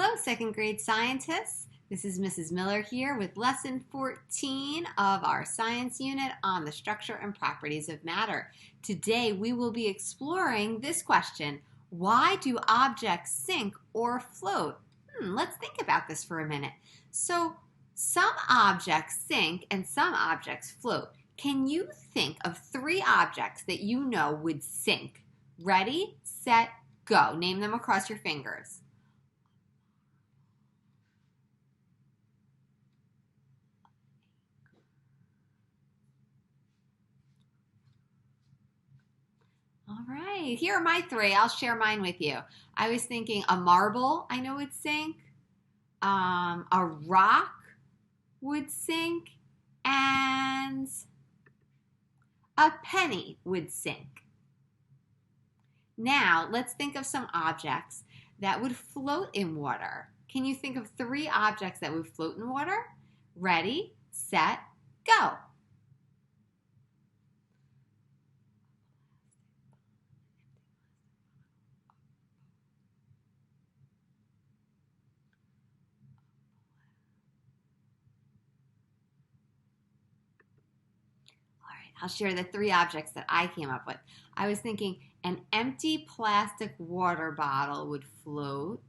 Hello, second grade scientists. This is Mrs. Miller here with lesson 14 of our science unit on the structure and properties of matter. Today we will be exploring this question: why do objects sink or float? Let's think about this for a minute. So some objects sink and some objects float. Can you think of 3 objects that you know would sink? Ready, set, go. Name them across your fingers. All right, here are my 3. I'll share mine with you. I was thinking a marble, I know would sink. A rock would sink. And a penny would sink. Now, let's think of some objects that would float in water. Can you think of 3 objects that would float in water? Ready, set, go. I'll share the 3 objects that I came up with. I was thinking an empty plastic water bottle would float,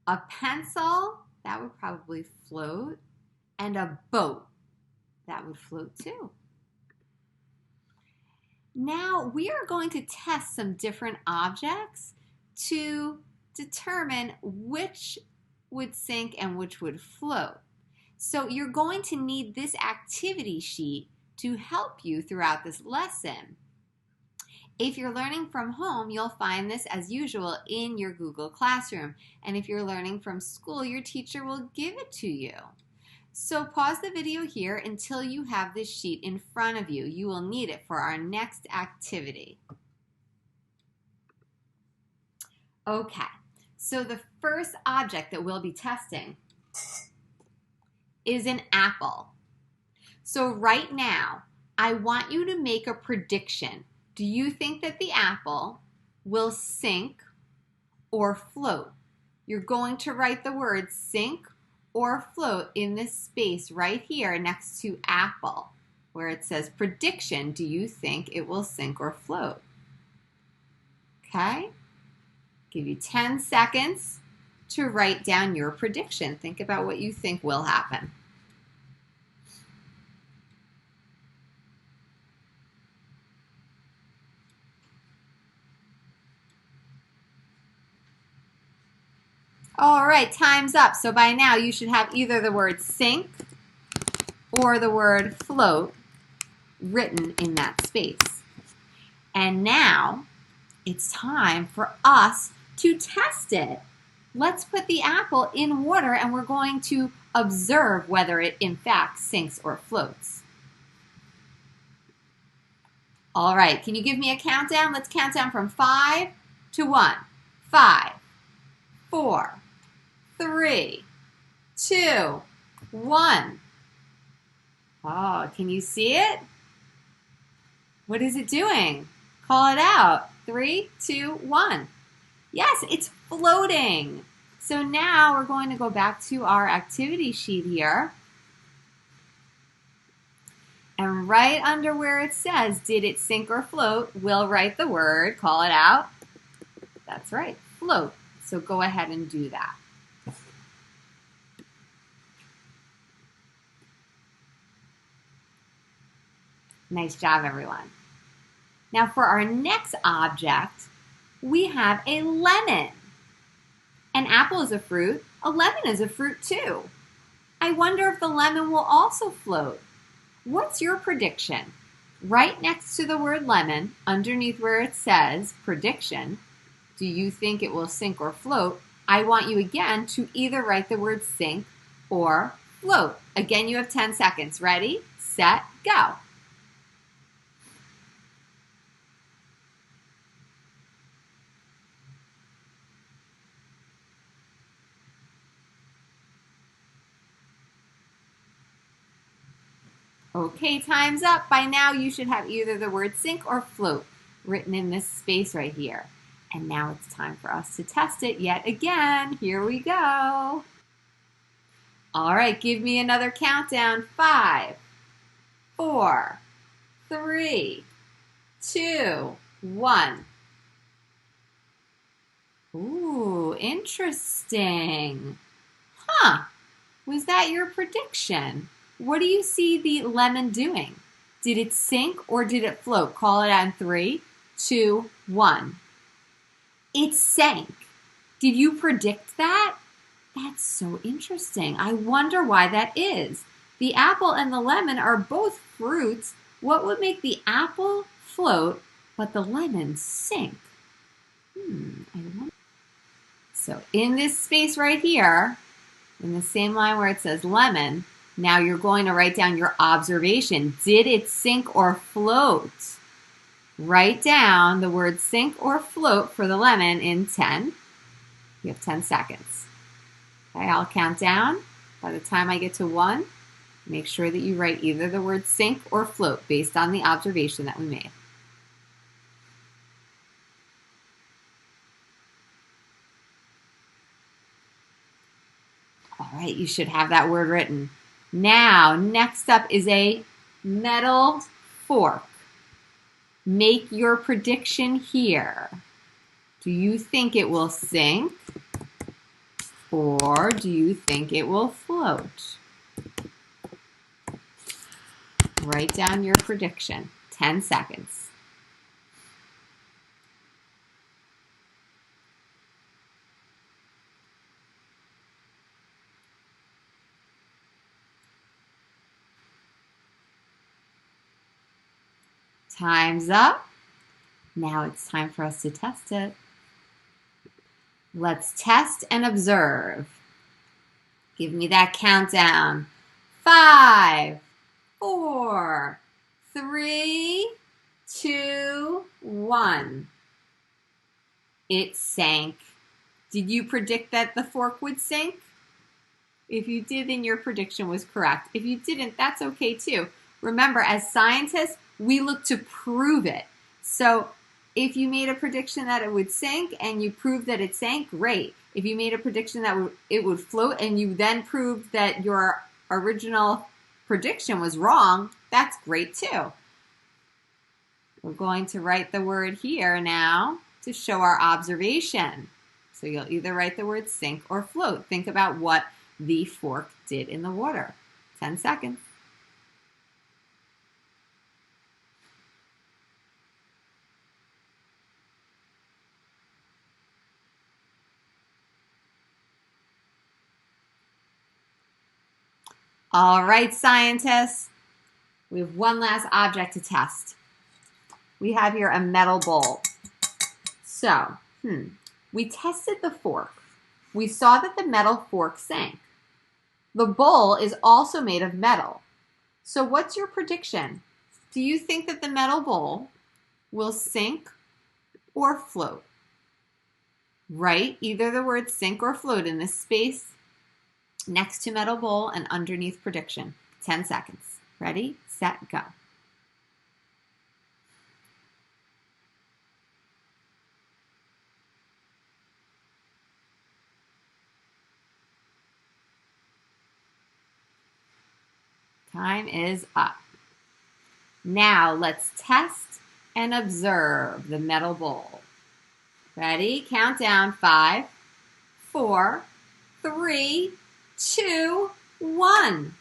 a pencil, that would probably float, and a boat, that would float too. Now we are going to test some different objects to determine which would sink and which would float. So you're going to need this activity sheet to help you throughout this lesson. If you're learning from home, you'll find this as usual in your Google Classroom. And if you're learning from school, your teacher will give it to you. So pause the video here until you have this sheet in front of you. You will need it for our next activity. Okay, so the first object that we'll be testing is an apple. So right now, I want you to make a prediction. Do you think that the apple will sink or float? You're going to write the word sink or float in this space right here next to apple, where it says prediction. Do you think it will sink or float? Okay? Give you 10 seconds to write down your prediction. Think about what you think will happen. All right, time's up. So by now you should have either the word sink or the word float written in that space. And now it's time for us to test it. Let's put the apple in water and we're going to observe whether it in fact sinks or floats. All right, can you give me a countdown? Let's count down from 5 to 1. 5, 4, 3, 2, 1. Oh, can you see it? What is it doing? Call it out. 3, 2, 1. Yes, it's floating. So now we're going to go back to our activity sheet here. And right under where it says, did it sink or float, we'll write the word, call it out. That's right, float. So go ahead and do that. Nice job, everyone. Now for our next object, we have a lemon. An apple is a fruit. A lemon is a fruit too. I wonder if the lemon will also float. What's your prediction? Right next to the word lemon, underneath where it says prediction, do you think it will sink or float? I want you again to either write the word sink or float. Again, you have 10 seconds. Ready, set, go. Okay, time's up. By now you should have either the word sink or float written in this space right here. And now it's time for us to test it yet again. Here we go. All right, give me another countdown. 5, 4, 3, 2, 1. Ooh, interesting. Huh, was that your prediction? What do you see the lemon doing? Did it sink or did it float? Call it out in 3, 2, 1. It sank. Did you predict that? That's so interesting. I wonder why that is. The apple and the lemon are both fruits. What would make the apple float but the lemon sink? I wonder. So in this space right here, in the same line where it says lemon, now you're going to write down your observation. Did it sink or float? Write down the word sink or float for the lemon in 10. You have 10 seconds. Okay, I'll count down. By the time I get to 1, make sure that you write either the word sink or float based on the observation that we made. All right, you should have that word written. Now, next up is a metal fork. Make your prediction here. Do you think it will sink or do you think it will float? Write down your prediction. 10 seconds. Time's up. Now it's time for us to test it. Let's test and observe. Give me that countdown. 5, 4, 3, 2, 1. It sank. Did you predict that the fork would sink? If you did, then your prediction was correct. If you didn't, that's okay too. Remember, as scientists, we look to prove it. So if you made a prediction that it would sink and you proved that it sank, great. If you made a prediction that it would float and you then proved that your original prediction was wrong, that's great too. We're going to write the word here now to show our observation. So you'll either write the word sink or float. Think about what the fork did in the water. 10 seconds. All right, scientists, we have one last object to test. We have here a metal bowl. So, we tested the fork. We saw that the metal fork sank. The bowl is also made of metal. So what's your prediction? Do you think that the metal bowl will sink or float? Write either the word sink or float in this space next to metal bowl and underneath prediction. 10 seconds. Ready, set, go. Time is up. Now let's test and observe the metal bowl. Ready? Count down. 5, 4, 3, 2, 1.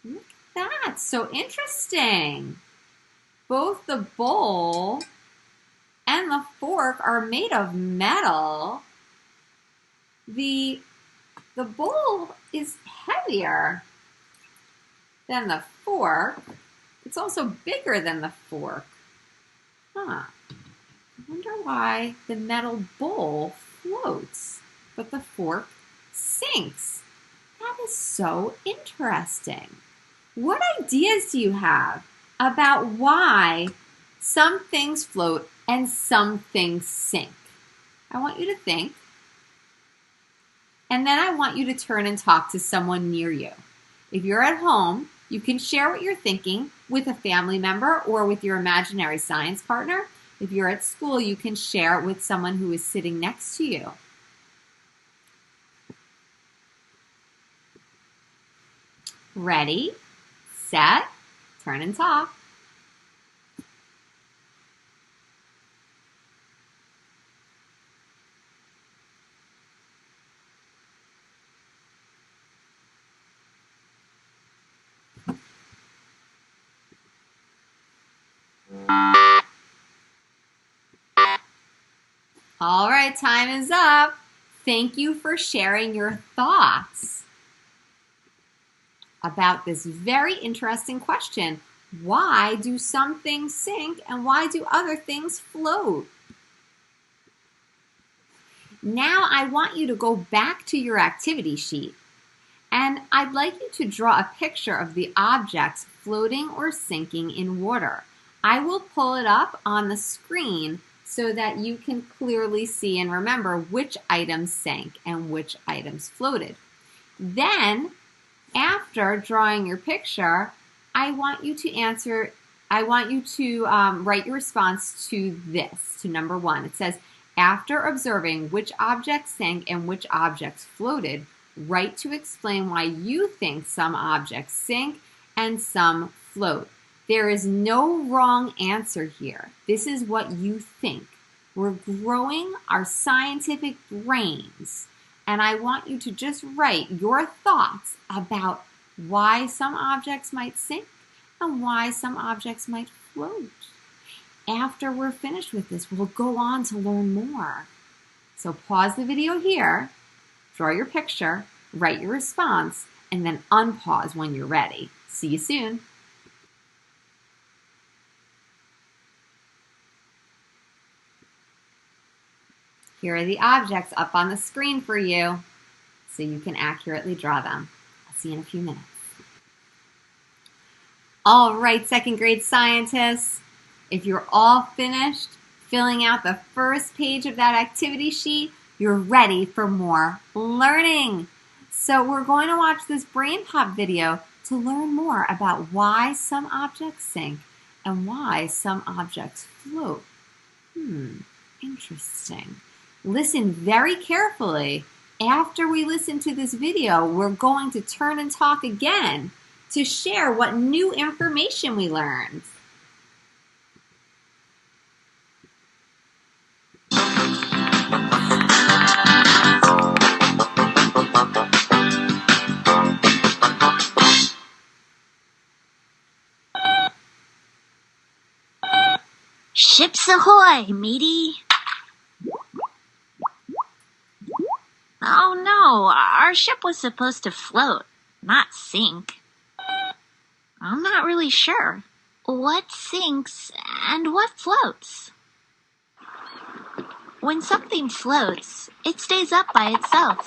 Look at that. So interesting. Both the bowl and the fork are made of metal. The bowl is heavier than the fork. It's also bigger than the fork. I wonder why the metal bowl floats, but the fork sinks. That is so interesting. What ideas do you have about why some things float and some things sink? I want you to think. And then I want you to turn and talk to someone near you. If you're at home, you can share what you're thinking with a family member or with your imaginary science partner. If you're at school, you can share it with someone who is sitting next to you. Ready, set, turn and talk. All right, time is up. Thank you for sharing your thoughts about this very interesting question. Why do some things sink and why do other things float? Now I want you to go back to your activity sheet, and I'd like you to draw a picture of the objects floating or sinking in water. I will pull it up on the screen so that you can clearly see and remember which items sank and which items floated. Then, after drawing your picture, I want you to write your response to this, to number 1. It says, after observing which objects sank and which objects floated, write to explain why you think some objects sink and some float. There is no wrong answer here. This is what you think. We're growing our scientific brains, and I want you to just write your thoughts about why some objects might sink and why some objects might float. After we're finished with this, we'll go on to learn more. So pause the video here, draw your picture, write your response, and then unpause when you're ready. See you soon. Here are the objects up on the screen for you so you can accurately draw them. I'll see you in a few minutes. All right, second grade scientists, if you're all finished filling out the first page of that activity sheet, you're ready for more learning. So we're going to watch this Brainpop video to learn more about why some objects sink and why some objects float. Interesting. Listen very carefully. After we listen to this video, we're going to turn and talk again to share what new information we learned. Ships ahoy, matey! Oh no, our ship was supposed to float, not sink. I'm not really sure. What sinks and what floats? When something floats, it stays up by itself.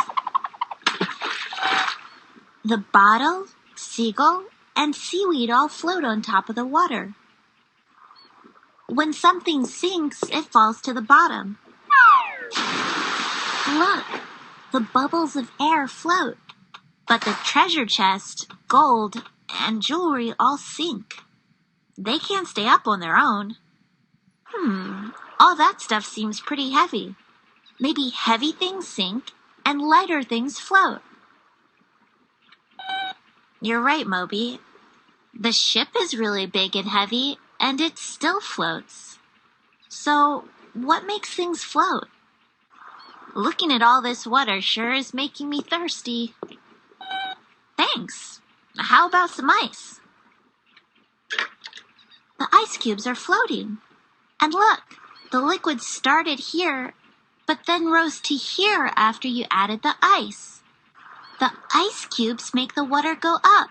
The bottle, seagull, and seaweed all float on top of the water. When something sinks, it falls to the bottom. Look, the bubbles of air float, but the treasure chest, gold, and jewelry all sink. They can't stay up on their own. All that stuff seems pretty heavy. Maybe heavy things sink and lighter things float. You're right, Moby. The ship is really big and heavy, and it still floats. So, what makes things float? Looking at all this water sure is making me thirsty. Thanks. How about some ice? The ice cubes are floating. And look, the liquid started here, but then rose to here after you added the ice. The ice cubes make the water go up.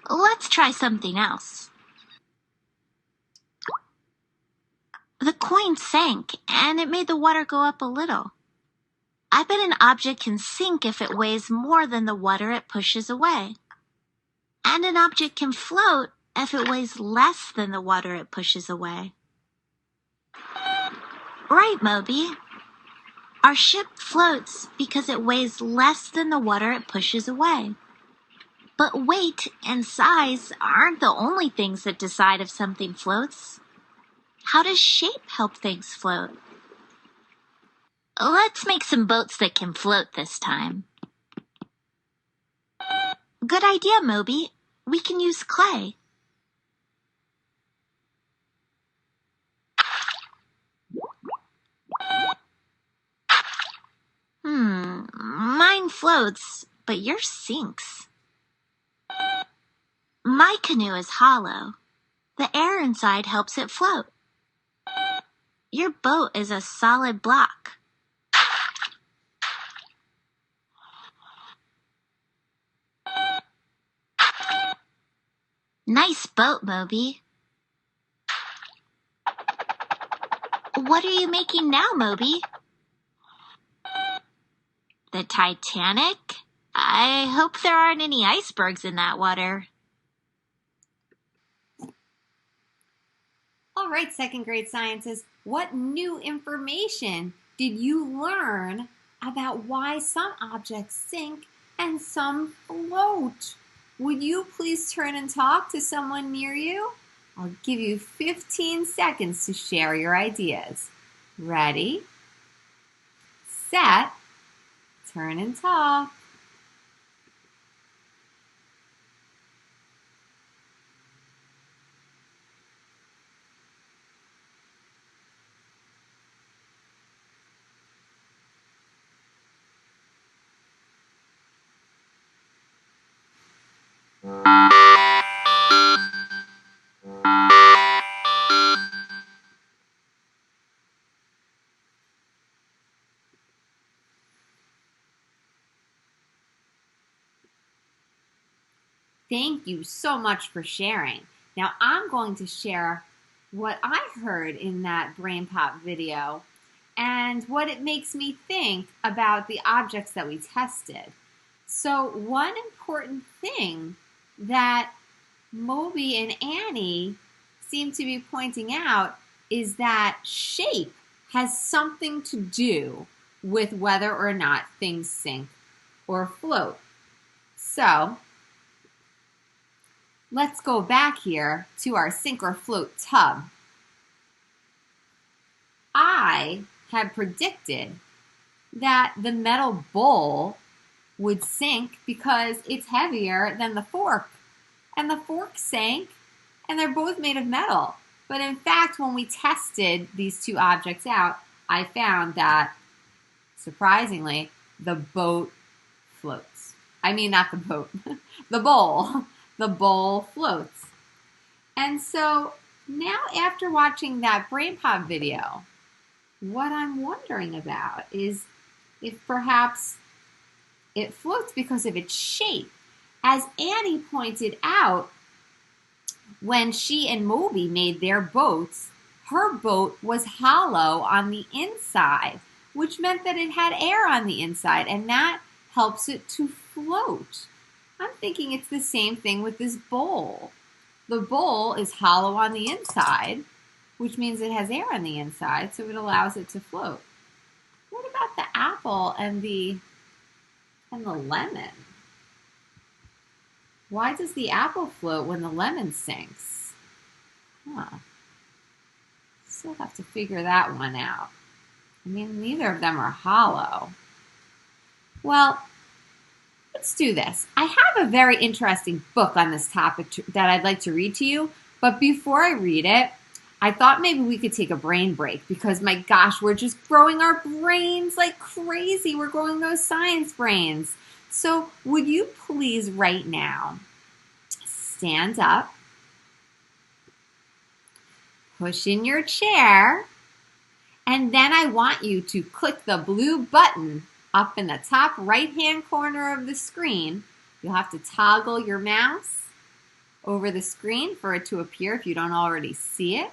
Let's try something else. The coin sank, and it made the water go up a little. I bet an object can sink if it weighs more than the water it pushes away. And an object can float if it weighs less than the water it pushes away. Right, Moby. Our ship floats because it weighs less than the water it pushes away. But weight and size aren't the only things that decide if something floats. How does shape help things float? Let's make some boats that can float this time. Good idea, Moby. We can use clay. Mine floats, but yours sinks. My canoe is hollow. The air inside helps it float. Your boat is a solid block. Nice boat, Moby. What are you making now, Moby? The Titanic? I hope there aren't any icebergs in that water. All right, second grade scientists, what new information did you learn about why some objects sink and some float? Would you please turn and talk to someone near you? I'll give you 15 seconds to share your ideas. Ready, set, turn and talk. Thank you so much for sharing. Now I'm going to share what I heard in that Brainpop video and what it makes me think about the objects that we tested. So one important thing that Moby and Annie seem to be pointing out is that shape has something to do with whether or not things sink or float. So let's go back here to our sink or float tub. I had predicted that the metal bowl would sink because it's heavier than the fork. And the fork sank, and they're both made of metal. But in fact, when we tested these two objects out, I found that, surprisingly, the boat floats. I mean, not the boat, the bowl. The bowl floats. And so now after watching that Brainpop video, what I'm wondering about is if perhaps it floats because of its shape. As Annie pointed out, when she and Moby made their boats, her boat was hollow on the inside, which meant that it had air on the inside, and that helps it to float. I'm thinking it's the same thing with this bowl. The bowl is hollow on the inside, which means it has air on the inside, so it allows it to float. What about the apple and the lemon? Why does the apple float when the lemon sinks? Still have to figure that one out. I mean, neither of them are hollow. Well, let's do this. I have a very interesting book on this topic that I'd like to read to you, but before I read it, I thought maybe we could take a brain break because, my gosh, we're just growing our brains like crazy. We're growing those science brains. So would you please right now stand up, push in your chair, and then I want you to click the blue button up in the top right-hand corner of the screen. You'll have to toggle your mouse over the screen for it to appear if you don't already see it.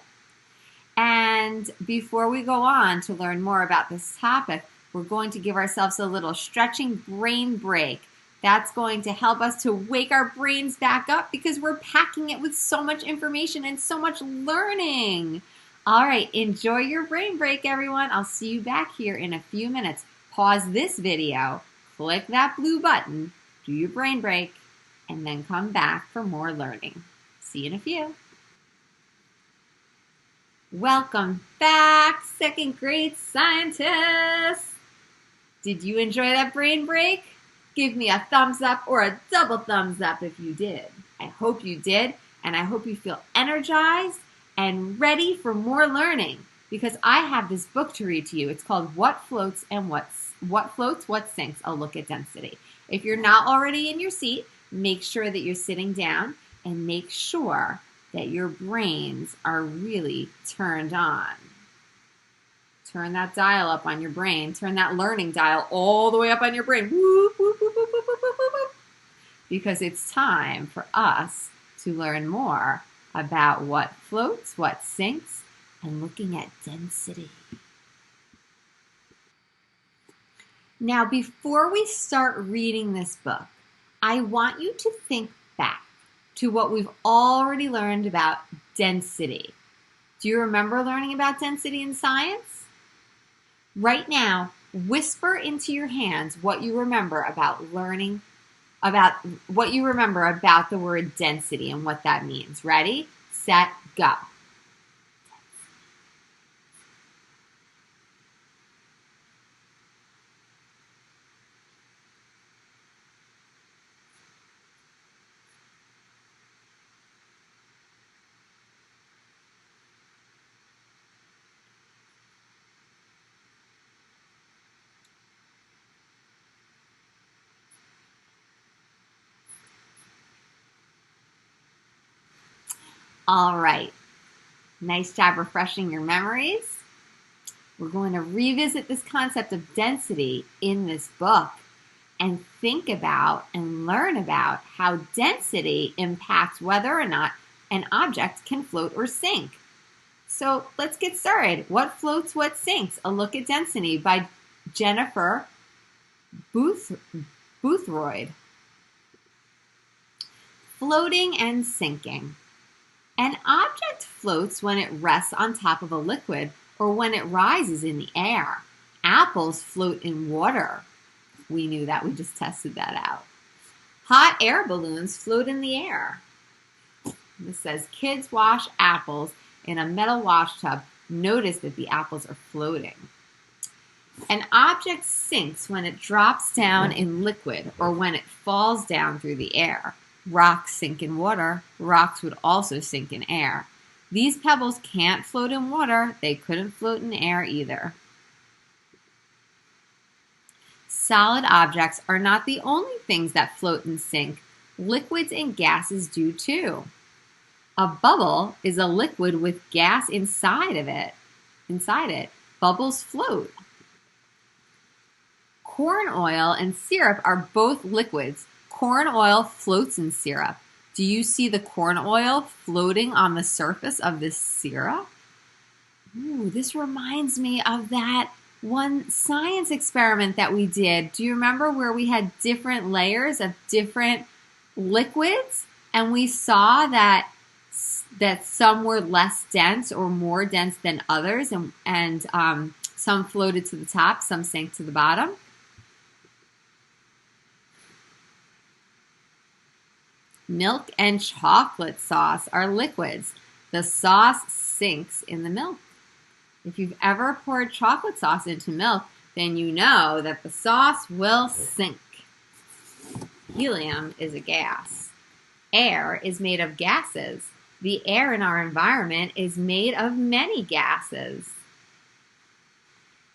And before we go on to learn more about this topic, we're going to give ourselves a little stretching brain break. That's going to help us to wake our brains back up because we're packing it with so much information and so much learning. All right, enjoy your brain break, everyone. I'll see you back here in a few minutes. Pause this video, click that blue button, do your brain break. and then come back for more learning. See you in a few. Welcome back, second grade scientists. Did you enjoy that brain break? Give me a thumbs up or a double thumbs up if you did. I hope you did, and I hope you feel energized and ready for more learning, because I have this book to read to you. It's called What Floats, What Sinks, A Look at Density. If you're not already in your seat, make sure that you're sitting down and make sure that your brains are really turned on. Turn that dial up on your brain. Turn that learning dial all the way up on your brain. Whoop, whoop, whoop, whoop, whoop, whoop, whoop, whoop. Because it's time for us to learn more about what floats, what sinks, and looking at density. Now, before we start reading this book, I want you to think back to what we've already learned about density. Do you remember learning about density in science? Right now, whisper into your hands what you remember about the word density and what that means. Ready, set, go. All right, nice job refreshing your memories. We're going to revisit this concept of density in this book and think about and learn about how density impacts whether or not an object can float or sink. So let's get started. What floats, what sinks? A look at density by Jennifer Boothroyd. Floating and sinking. An object floats when it rests on top of a liquid or when it rises in the air. Apples float in water. We knew that. We just tested that out. Hot air balloons float in the air. This says, kids wash apples in a metal wash tub. Notice that the apples are floating. An object sinks when it drops down in liquid or when it falls down through the air. Rocks sink in water. Rocks would also sink in air. These pebbles can't float in water. They couldn't float in air either. Solid objects are not the only things that float and sink. Liquids and gases do too. A bubble is a liquid with gas inside it. Bubbles float. Corn oil and syrup are both liquids. Corn oil floats in syrup. Do you see the corn oil floating on the surface of this syrup? Ooh, this reminds me of that one science experiment that we did. Do you remember where we had different layers of different liquids and we saw that some were less dense or more dense than others, and some floated to the top, some sank to the bottom? Milk and chocolate sauce are liquids. The sauce sinks in the milk. If you've ever poured chocolate sauce into milk, then you know that the sauce will sink. Helium is a gas. Air is made of gases. The air in our environment is made of many gases.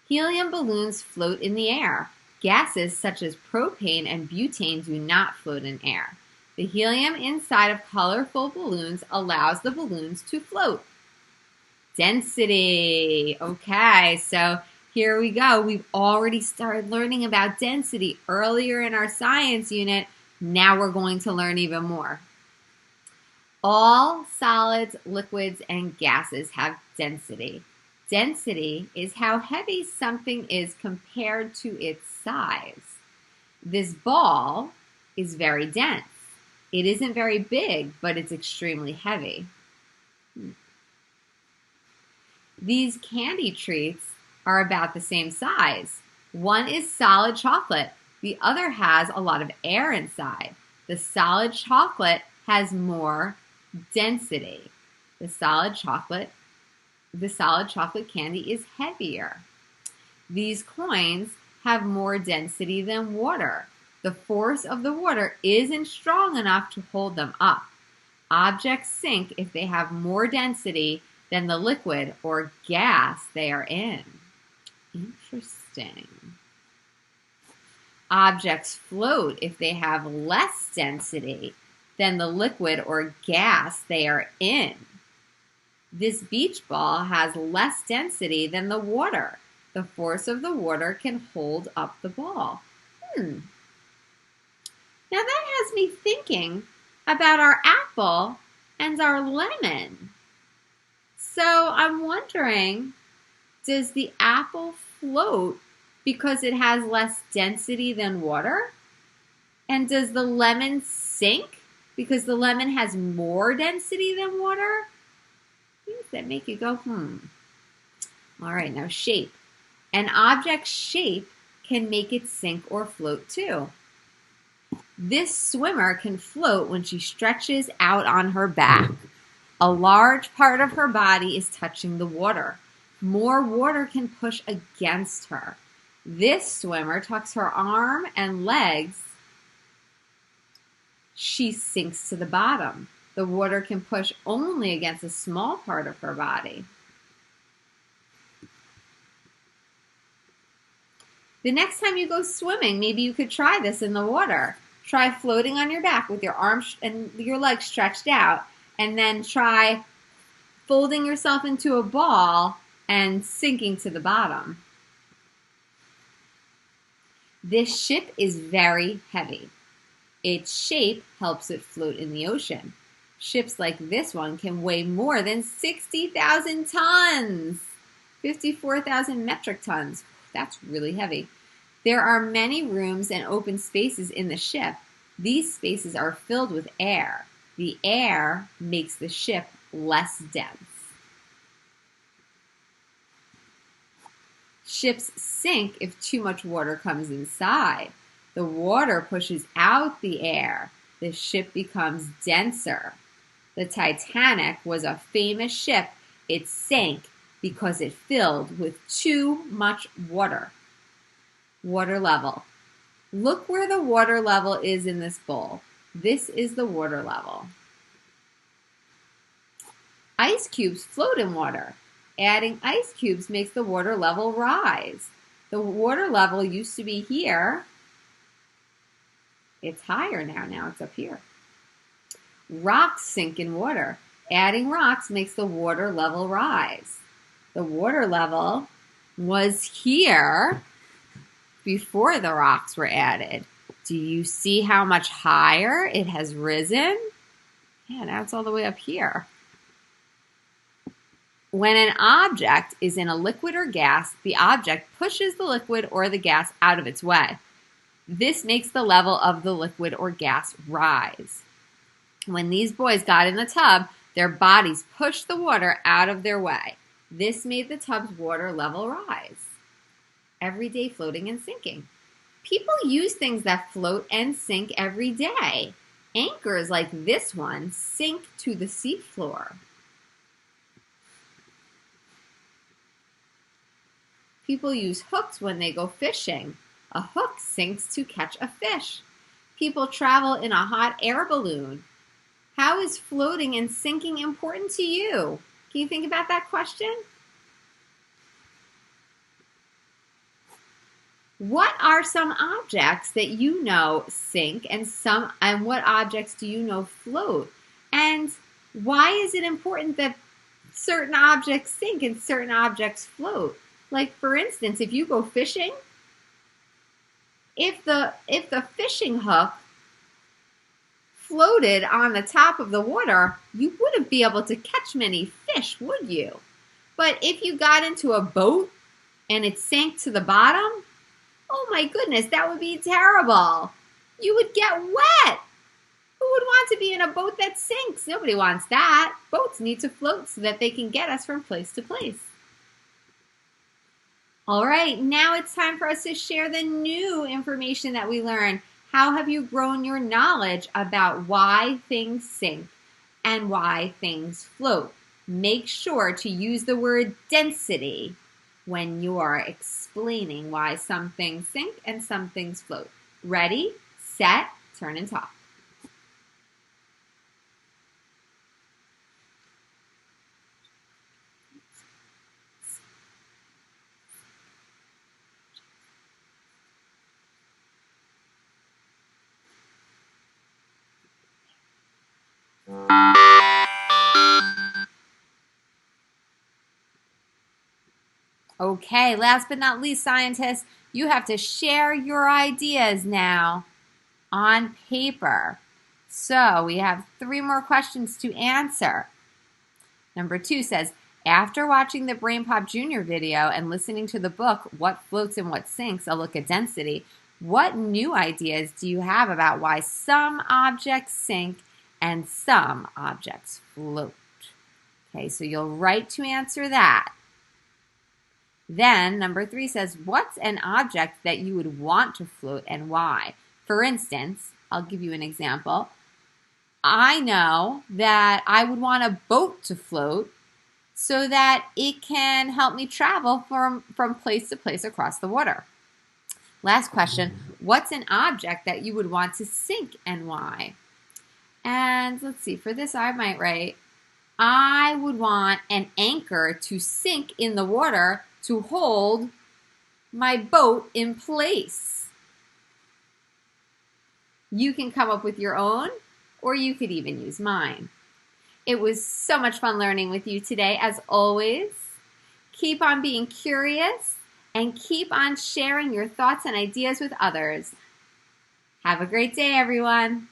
Helium balloons float in the air. Gases such as propane and butane do not float in air. The helium inside of colorful balloons allows the balloons to float. Density. Okay, so here we go. We've already started learning about density earlier in our science unit. Now we're going to learn even more. All solids, liquids, and gases have density. Density is how heavy something is compared to its size. This ball is very dense. It isn't very big, but it's extremely heavy. These candy treats are about the same size. One is solid chocolate. The other has a lot of air inside. The solid chocolate has more density. The solid chocolate candy is heavier. These coins have more density than water. The force of the water isn't strong enough to hold them up. Objects sink if they have more density than the liquid or gas they are in. Interesting. Objects float if they have less density than the liquid or gas they are in. This beach ball has less density than the water. The force of the water can hold up the ball. Now that has me thinking about our apple and our lemon. So I'm wondering, does the apple float because it has less density than water? And does the lemon sink because the lemon has more density than water? Things that make you go, All right, now shape. An object's shape can make it sink or float too. This swimmer can float when she stretches out on her back. A large part of her body is touching the water. More water can push against her. This swimmer tucks her arm and legs. She sinks to the bottom. The water can push only against a small part of her body. The next time you go swimming, maybe you could try this in the water. Try floating on your back with your arms and your legs stretched out, and then try folding yourself into a ball and sinking to the bottom. This ship is very heavy. Its shape helps it float in the ocean. Ships like this one can weigh more than 60,000 tons, 54,000 metric tons. That's really heavy. There are many rooms and open spaces in the ship. These spaces are filled with air. The air makes the ship less dense. Ships sink if too much water comes inside. The water pushes out the air. The ship becomes denser. The Titanic was a famous ship. It sank because it filled with too much water. Water level. Look where the water level is in this bowl. This is the water level. Ice cubes float in water. Adding ice cubes makes the water level rise. The water level used to be here. It's higher now. Now it's up here. Rocks sink in water. Adding rocks makes the water level rise. The water level was here before the rocks were added. Do you see how much higher it has risen? Yeah, now it's all the way up here. When an object is in a liquid or gas, the object pushes the liquid or the gas out of its way. This makes the level of the liquid or gas rise. When these boys got in the tub, their bodies pushed the water out of their way. This made the tub's water level rise. Everyday floating and sinking. People use things that float and sink every day. Anchors like this one sink to the seafloor. People use hooks when they go fishing. A hook sinks to catch a fish. People travel in a hot air balloon. How is floating and sinking important to you? Can you think about that question? What are some objects that you know sink and what objects do you know float? And why is it important that certain objects sink and certain objects float? Like, for instance, if you go fishing, if the fishing hook floated on the top of the water, you wouldn't be able to catch many fish, would you? But if you got into a boat and it sank to the bottom, oh my goodness, that would be terrible. You would get wet. Who would want to be in a boat that sinks? Nobody wants that. Boats need to float so that they can get us from place to place. All right, now it's time for us to share the new information that we learned. How have you grown your knowledge about why things sink and why things float? Make sure to use the word density when you are explaining why some things sink and some things float. Ready, set, turn and talk. Okay, last but not least, scientists, you have to share your ideas now on paper. So we have 3 more questions to answer. Number 2 says, after watching the Brainpop Jr. video and listening to the book, What Floats and What Sinks, A Look at Density, what new ideas do you have about why some objects sink and some objects float? Okay, so you'll write to answer that. Then number 3 says, what's an object that you would want to float and why? For instance, I'll give you an example. I know that I would want a boat to float so that it can help me travel from place to place across the water. Last question, what's an object that you would want to sink and why? And let's see, for this I might write, I would want an anchor to sink in the water to hold my boat in place. You can come up with your own, or you could even use mine. It was so much fun learning with you today. As always, keep on being curious and keep on sharing your thoughts and ideas with others. Have a great day, everyone.